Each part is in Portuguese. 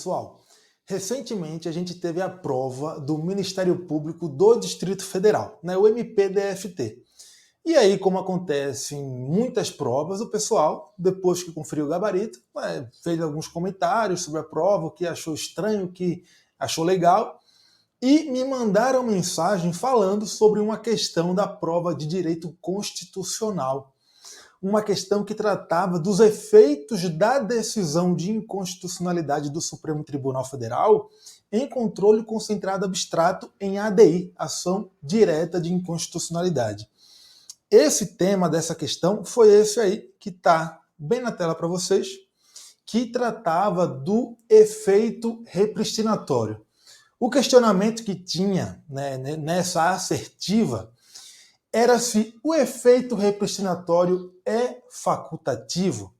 pessoal, recentemente a gente teve a prova do Ministério Público do Distrito Federal, né, o MPDFT. E aí, como acontece em muitas provas, o pessoal, depois que conferiu o gabarito, fez alguns comentários sobre a prova, o que achou estranho, o que achou legal, e me mandaram mensagem falando sobre uma questão da prova de direito constitucional. Uma questão que tratava dos efeitos da decisão de inconstitucionalidade do Supremo Tribunal Federal em controle concentrado abstrato em ADI, ação direta de inconstitucionalidade. Esse tema dessa questão foi esse aí, que está bem na tela para vocês, que tratava do efeito repristinatório. O questionamento que tinha, né, nessa assertiva era se o efeito repristinatório é facultativo.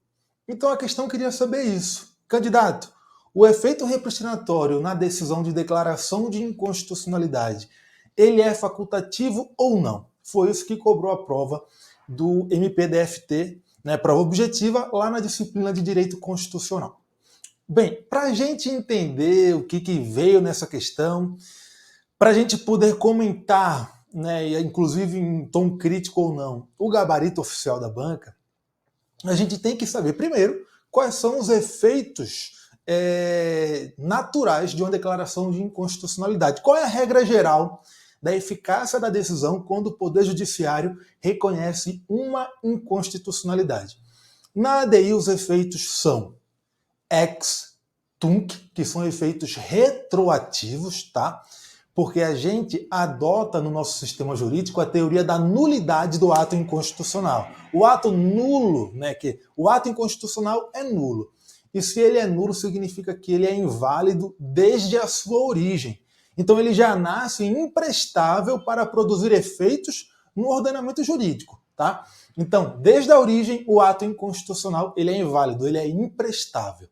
Então a questão queria saber isso. Candidato, o efeito repristinatório na decisão de declaração de inconstitucionalidade, ele é facultativo ou não? Foi isso que cobrou a prova do MPDFT, né, prova objetiva, lá na disciplina de Direito Constitucional. Bem, para a gente entender o que veio nessa questão, para a gente poder comentar, né, inclusive em tom crítico ou não, o gabarito oficial da banca, a gente tem que saber, primeiro, quais são os efeitos naturais de uma declaração de inconstitucionalidade. Qual é a regra geral da eficácia da decisão quando o Poder Judiciário reconhece uma inconstitucionalidade? Na ADI, os efeitos são ex tunc, que são efeitos retroativos, tá? Porque a gente adota no nosso sistema jurídico a teoria da nulidade do ato inconstitucional. O ato nulo, né, que o ato inconstitucional é nulo. E se ele é nulo, significa que ele é inválido desde a sua origem. Então ele já nasce imprestável para produzir efeitos no ordenamento jurídico, tá? Então, desde a origem, o ato inconstitucional ele é inválido, ele é imprestável.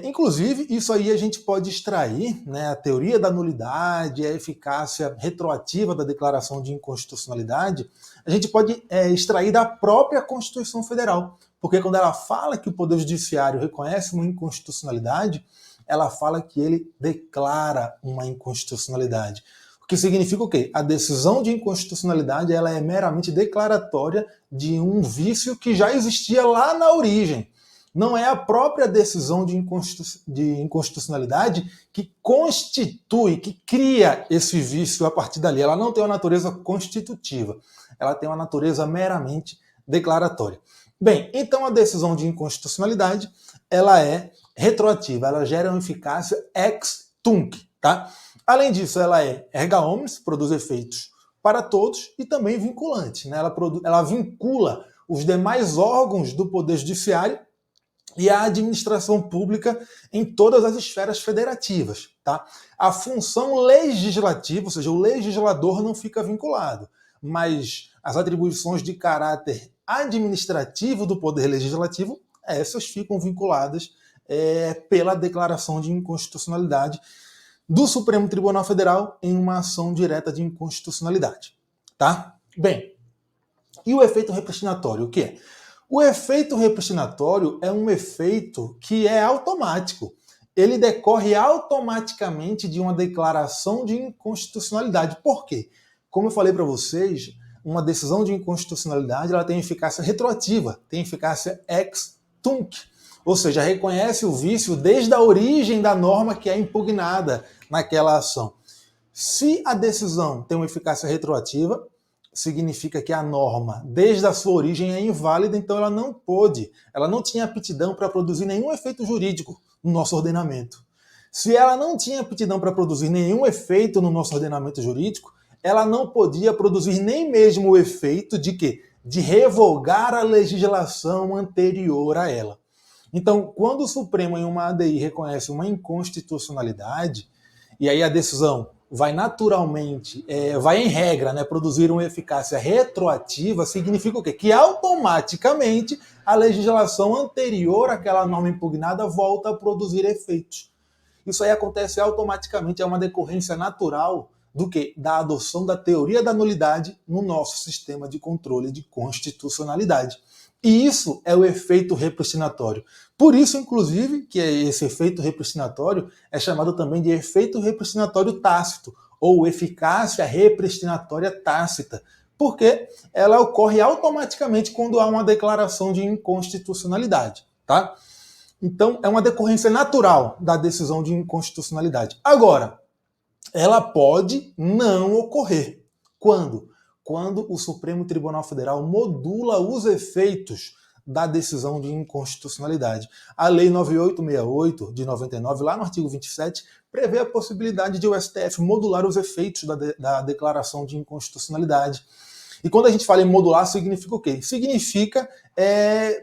Inclusive, isso aí a gente pode extrair, né, a teoria da nulidade, a eficácia retroativa da declaração de inconstitucionalidade, a gente pode extrair da própria Constituição Federal, porque quando ela fala que o Poder Judiciário reconhece uma inconstitucionalidade, ela fala que ele declara uma inconstitucionalidade. O que significa o quê? A decisão de inconstitucionalidade ela é meramente declaratória de um vício que já existia lá na origem. Não é a própria decisão de inconstitucionalidade que constitui, que cria esse vício a partir dali. Ela não tem uma natureza constitutiva, ela tem uma natureza meramente declaratória. Bem, então a decisão de inconstitucionalidade ela é retroativa, ela gera uma eficácia ex tunc, tá? Além disso, ela é erga omnes, produz efeitos para todos e também vinculante, né? Ela vincula os demais órgãos do Poder Judiciário e a administração pública em todas as esferas federativas, tá? A função legislativa, ou seja, o legislador não fica vinculado, mas as atribuições de caráter administrativo do Poder Legislativo, essas ficam vinculadas pela declaração de inconstitucionalidade do Supremo Tribunal Federal em uma ação direta de inconstitucionalidade, tá? Bem, e o efeito repristinatório, o que é? O efeito repristinatório é um efeito que é automático. Ele decorre automaticamente de uma declaração de inconstitucionalidade. Por quê? Como eu falei para vocês, uma decisão de inconstitucionalidade ela tem eficácia retroativa, tem eficácia ex tunc, ou seja, reconhece o vício desde a origem da norma que é impugnada naquela ação. Se a decisão tem uma eficácia retroativa, significa que a norma, desde a sua origem, é inválida, então ela não tinha aptidão para produzir nenhum efeito jurídico no nosso ordenamento. Se ela não tinha aptidão para produzir nenhum efeito no nosso ordenamento jurídico, ela não podia produzir nem mesmo o efeito de quê? De revogar a legislação anterior a ela. Então, quando o Supremo em uma ADI reconhece uma inconstitucionalidade, e aí a decisão vai naturalmente, vai em regra, né, produzir uma eficácia retroativa, significa o quê? Que automaticamente a legislação anterior àquela norma impugnada volta a produzir efeitos. Isso aí acontece automaticamente, é uma decorrência natural do que? Da adoção da teoria da nulidade no nosso sistema de controle de constitucionalidade. E isso é o efeito repristinatório. Por isso, inclusive, que esse efeito repristinatório é chamado também de efeito repristinatório tácito, ou eficácia repristinatória tácita, porque ela ocorre automaticamente quando há uma declaração de inconstitucionalidade, tá? Então, é uma decorrência natural da decisão de inconstitucionalidade. Agora, ela pode não ocorrer. Quando? Quando o Supremo Tribunal Federal modula os efeitos da decisão de inconstitucionalidade. A Lei 9868, de 99, lá no artigo 27, prevê a possibilidade de o STF modular os efeitos da declaração de inconstitucionalidade. E quando a gente fala em modular, significa o quê? Significa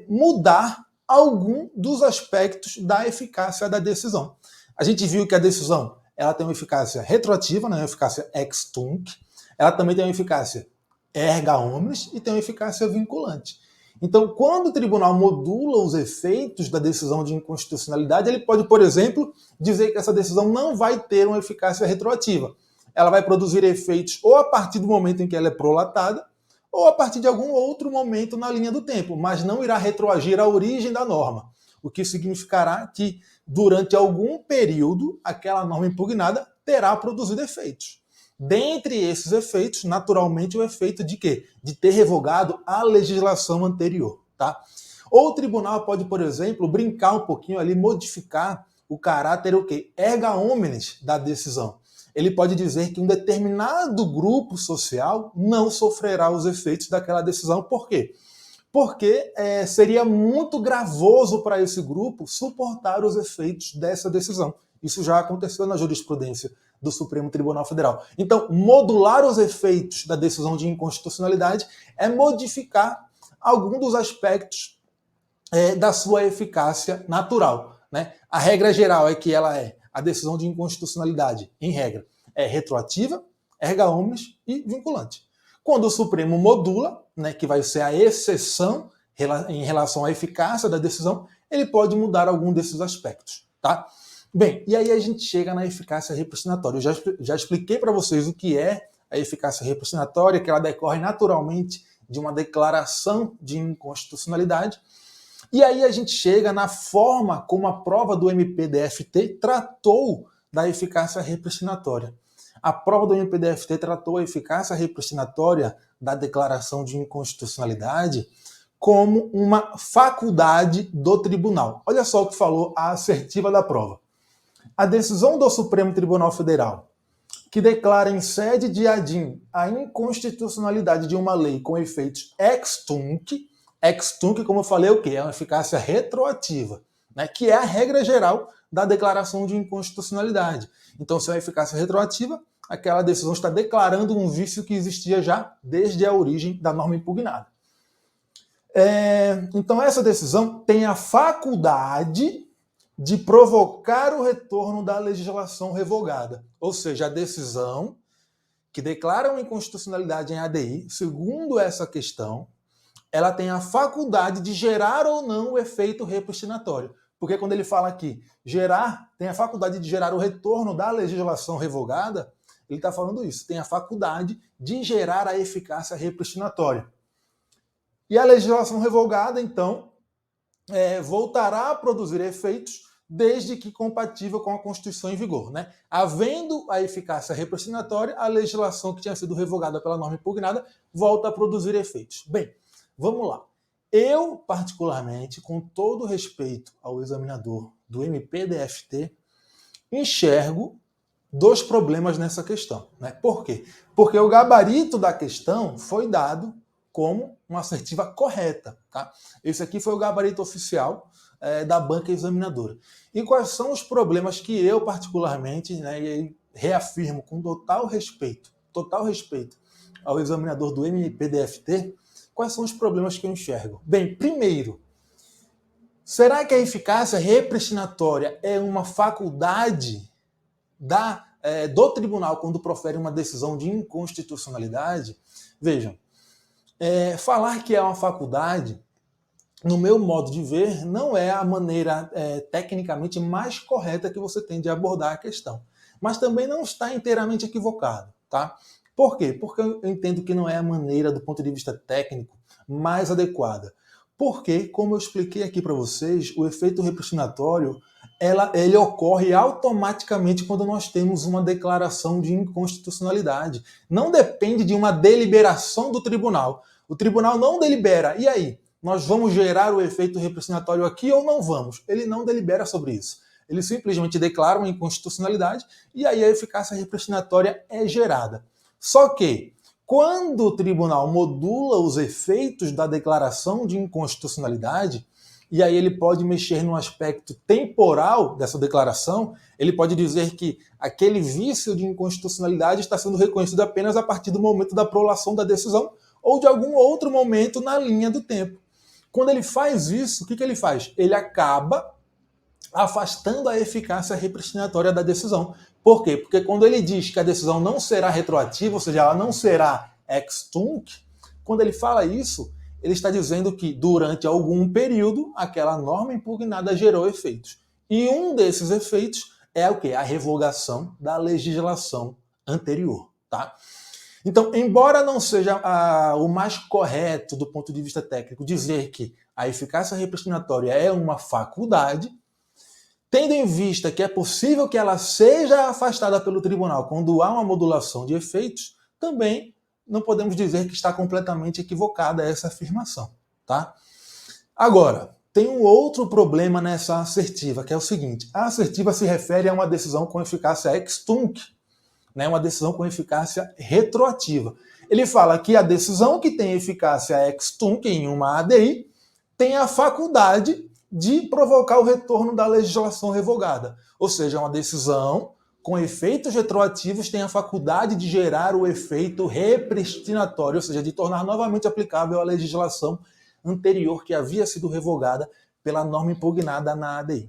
mudar algum dos aspectos da eficácia da decisão. A gente viu que a decisão ela tem uma eficácia retroativa, né, uma eficácia ex tunc, ela também tem uma eficácia erga omnes e tem uma eficácia vinculante. Então, quando o tribunal modula os efeitos da decisão de inconstitucionalidade, ele pode, por exemplo, dizer que essa decisão não vai ter uma eficácia retroativa. Ela vai produzir efeitos ou a partir do momento em que ela é prolatada, ou a partir de algum outro momento na linha do tempo, mas não irá retroagir à origem da norma, o que significará que, durante algum período, aquela norma impugnada terá produzido efeitos. Dentre esses efeitos, naturalmente, o efeito de quê? De ter revogado a legislação anterior, tá? Ou o tribunal pode, por exemplo, brincar um pouquinho ali, modificar o caráter o quê? Erga omnes da decisão. Ele pode dizer que um determinado grupo social não sofrerá os efeitos daquela decisão. Por quê? Porque seria muito gravoso para esse grupo suportar os efeitos dessa decisão. Isso já aconteceu na jurisprudência do Supremo Tribunal Federal. Então, modular os efeitos da decisão de inconstitucionalidade é modificar algum dos aspectos da sua eficácia natural, né? A regra geral é que a decisão de inconstitucionalidade, em regra, é retroativa, erga omnes e vinculante. Quando o Supremo modula, né, que vai ser a exceção em relação à eficácia da decisão, ele pode mudar algum desses aspectos, tá? Bem, e aí a gente chega na eficácia repristinatória. Eu já expliquei para vocês o que é a eficácia repristinatória, que ela decorre naturalmente de uma declaração de inconstitucionalidade. E aí a gente chega na forma como a prova do MPDFT tratou da eficácia repristinatória. A prova do MPDFT tratou a eficácia repristinatória da declaração de inconstitucionalidade como uma faculdade do tribunal. Olha só o que falou a assertiva da prova. A decisão do Supremo Tribunal Federal, que declara em sede de ADIM a inconstitucionalidade de uma lei com efeitos ex tunc, como eu falei, o quê? É uma eficácia retroativa, né? Que é a regra geral da declaração de inconstitucionalidade. Então, se é uma eficácia retroativa, aquela decisão está declarando um vício que existia já desde a origem da norma impugnada. Então, essa decisão tem a faculdade de provocar o retorno da legislação revogada. Ou seja, a decisão que declara uma inconstitucionalidade em ADI, segundo essa questão, ela tem a faculdade de gerar ou não o efeito repristinatório. Porque quando ele fala aqui, tem a faculdade de gerar o retorno da legislação revogada, ele está falando isso, tem a faculdade de gerar a eficácia repristinatória. E a legislação revogada, então, voltará a produzir efeitos desde que compatível com a Constituição em vigor, né? Havendo a eficácia repristinatória, a legislação que tinha sido revogada pela norma impugnada volta a produzir efeitos. Bem, vamos lá. Eu, particularmente, com todo respeito ao examinador do MPDFT, enxergo dois problemas nessa questão, né? Por quê? Porque o gabarito da questão foi dado como uma assertiva correta, tá? Esse aqui foi o gabarito oficial da banca examinadora. E quais são os problemas que eu, particularmente, né, e reafirmo com total respeito ao examinador do MPDFT, quais são os problemas que eu enxergo? Bem, primeiro, será que a eficácia repristinatória é uma faculdade do tribunal quando profere uma decisão de inconstitucionalidade? Vejam, falar que é uma faculdade, no meu modo de ver, não é a maneira tecnicamente mais correta que você tem de abordar a questão. Mas também não está inteiramente equivocado. tá? Por quê? Porque eu entendo que não é a maneira, do ponto de vista técnico, mais adequada. Porque, como eu expliquei aqui para vocês, o efeito repristinatório ele ocorre automaticamente quando nós temos uma declaração de inconstitucionalidade. Não depende de uma deliberação do tribunal. O tribunal não delibera. E aí? Nós vamos gerar o efeito repristinatório aqui ou não vamos? Ele não delibera sobre isso. Ele simplesmente declara uma inconstitucionalidade e aí a eficácia repristinatória é gerada. Só que, quando o tribunal modula os efeitos da declaração de inconstitucionalidade, e aí ele pode mexer no aspecto temporal dessa declaração, ele pode dizer que aquele vício de inconstitucionalidade está sendo reconhecido apenas a partir do momento da prolação da decisão ou de algum outro momento na linha do tempo. Quando ele faz isso, o que ele faz? Ele acaba afastando a eficácia repristinatória da decisão. Por quê? Porque quando ele diz que a decisão não será retroativa, ou seja, ela não será ex tunc, quando ele fala isso, ele está dizendo que durante algum período aquela norma impugnada gerou efeitos. E um desses efeitos é o quê? A revogação da legislação anterior, tá? Então, embora não seja o mais correto do ponto de vista técnico dizer que a eficácia repristinatória é uma faculdade, tendo em vista que é possível que ela seja afastada pelo tribunal quando há uma modulação de efeitos, também não podemos dizer que está completamente equivocada essa afirmação, tá? Agora, tem um outro problema nessa assertiva, que é o seguinte: a assertiva se refere a uma decisão com eficácia ex tunc, né, uma decisão com eficácia retroativa. Ele fala que a decisão que tem eficácia ex tunc em uma ADI tem a faculdade de provocar o retorno da legislação revogada. Ou seja, uma decisão com efeitos retroativos tem a faculdade de gerar o efeito repristinatório, ou seja, de tornar novamente aplicável a legislação anterior que havia sido revogada pela norma impugnada na ADI.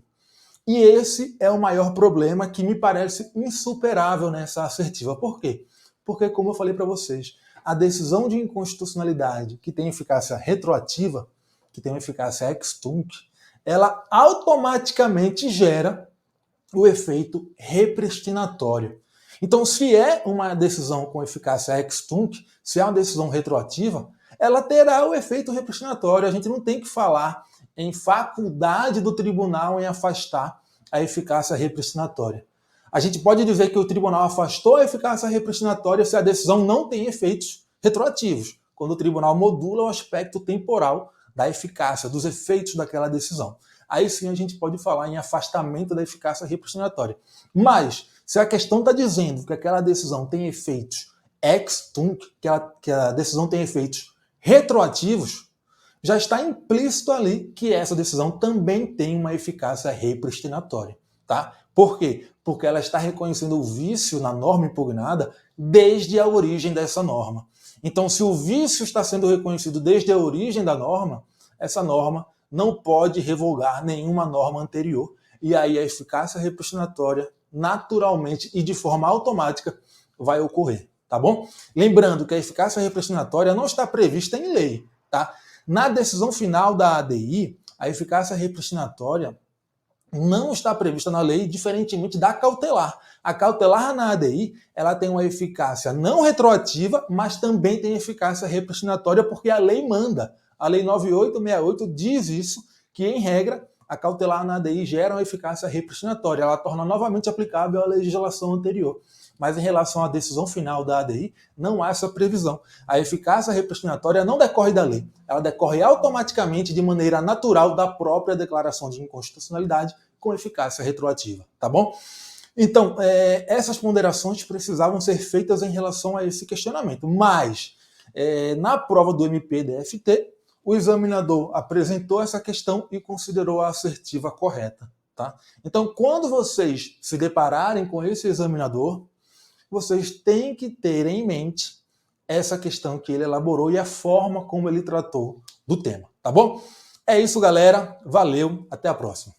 E esse é o maior problema que me parece insuperável nessa assertiva. Por quê? Porque, como eu falei para vocês, a decisão de inconstitucionalidade que tem eficácia retroativa, que tem uma eficácia ex tunc, ela automaticamente gera o efeito repristinatório. Então, se é uma decisão com eficácia ex tunc, se é uma decisão retroativa, ela terá o efeito repristinatório. A gente não tem que falar em faculdade do tribunal em afastar a eficácia repristinatória. A gente pode dizer que o tribunal afastou a eficácia repristinatória se a decisão não tem efeitos retroativos, quando o tribunal modula o aspecto temporal da eficácia, dos efeitos daquela decisão. Aí sim a gente pode falar em afastamento da eficácia repristinatória. Mas, se a questão está dizendo que aquela decisão tem efeitos ex tunc, que a decisão tem efeitos retroativos, já está implícito ali que essa decisão também tem uma eficácia repristinatória, tá? Por quê? Porque ela está reconhecendo o vício na norma impugnada desde a origem dessa norma. Então, se o vício está sendo reconhecido desde a origem da norma, essa norma não pode revogar nenhuma norma anterior. E aí a eficácia repristinatória, naturalmente e de forma automática, vai ocorrer, tá bom? Lembrando que a eficácia repristinatória não está prevista em lei, tá? Na decisão final da ADI, a eficácia repristinatória não está prevista na lei, diferentemente da cautelar. A cautelar na ADI, ela tem uma eficácia não retroativa, mas também tem eficácia repristinatória porque a lei manda. A lei 9868 diz isso, que em regra, a cautelar na ADI gera uma eficácia repristinatória. Ela torna novamente aplicável a legislação anterior. Mas em relação à decisão final da ADI, não há essa previsão. A eficácia repristinatória não decorre da lei. Ela decorre automaticamente, de maneira natural, da própria declaração de inconstitucionalidade com eficácia retroativa, tá bom? Então, essas ponderações precisavam ser feitas em relação a esse questionamento. Mas, na prova do MP-DFT, o examinador apresentou essa questão e considerou a assertiva correta, tá? Então, quando vocês se depararem com esse examinador, vocês têm que ter em mente essa questão que ele elaborou e a forma como ele tratou do tema, tá bom? É isso, galera. Valeu, até a próxima.